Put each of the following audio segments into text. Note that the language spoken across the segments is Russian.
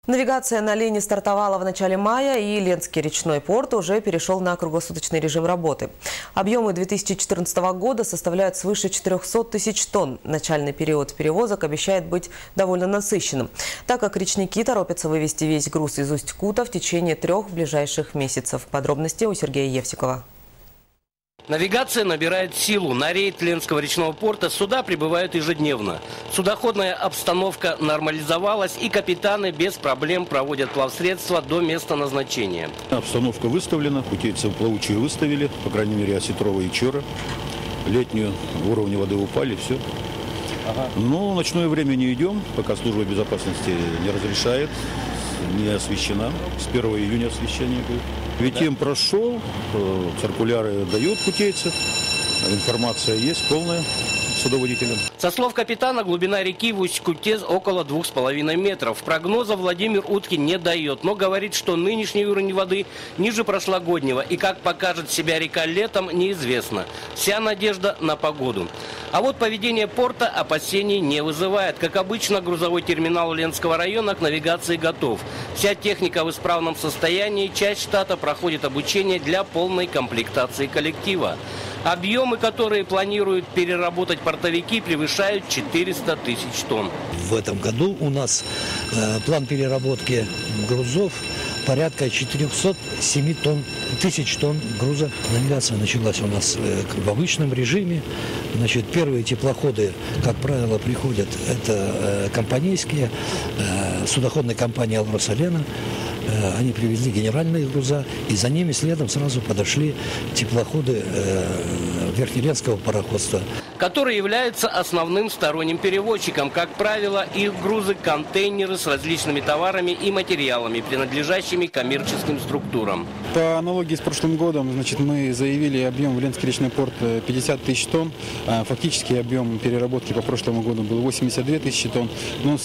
Навигация на Лене стартовала в начале мая, и Ленский речной порт уже перешел на круглосуточный режим работы. Объемы 2014 года составляют свыше 400 тысяч тонн. Начальный период перевозок обещает быть довольно насыщенным, так как речники торопятся вывести весь груз из Усть-Кута в течение 3 ближайших месяцев. Подробности у Сергея Евсикова. Навигация набирает силу. На рейд Ленского речного порта суда прибывают ежедневно. Судоходная обстановка нормализовалась, и капитаны без проблем проводят плавсредства до места назначения. Обстановка выставлена, путейцев плавучие выставили, по крайней мере, осетрова и чора. Летнюю уровни воды упали, все. Но в ночное время не идем, пока служба безопасности не разрешает, не освещена. С 1 июня освещение будет. ВТМ прошел, циркуляры дают путейцы, информация есть полная судоводителям. Со слов капитана, глубина реки в Усть-Куте около 2,5 метров. Прогноза Владимир Уткин не дает, но говорит, что нынешний уровень воды ниже прошлогоднего. И как покажет себя река летом, неизвестно. Вся надежда на погоду. А вот поведение порта опасений не вызывает. Как обычно, грузовой терминал Ленского района к навигации готов. Вся техника в исправном состоянии, часть штата проходит обучение для полной комплектации коллектива. Объемы, которые планируют переработать портовики, превышают 400 тысяч тонн. В этом году у нас план переработки грузов порядка 407 тысяч тонн груза. Навигация началась у нас в обычном режиме. Значит, первые теплоходы, как правило, приходят, это компанейские, судоходная компания «Алроса Лена». Они привезли генеральные груза, и за ними следом сразу подошли теплоходы Верхнеленского пароходства, который является основным сторонним перевозчиком. Как правило, их грузы – контейнеры с различными товарами и материалами, принадлежащими коммерческим структурам. По аналогии с прошлым годом, значит, мы заявили объем в Ленский речной порт 50 тысяч тонн. Фактически объем переработки по прошлому году был 82 тысячи тонн. Но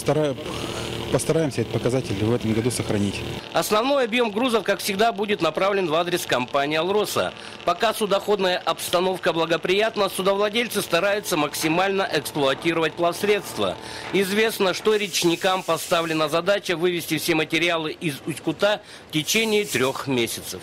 постараемся этот показатель в этом году сохранить. Основной объем грузов, как всегда, будет направлен в адрес компании «Алроса». Пока судоходная обстановка благоприятна, судовладельцы стараются максимально эксплуатировать плавсредства. Известно, что речникам поставлена задача вывести все материалы из Усть-Кута в течение 3 месяцев.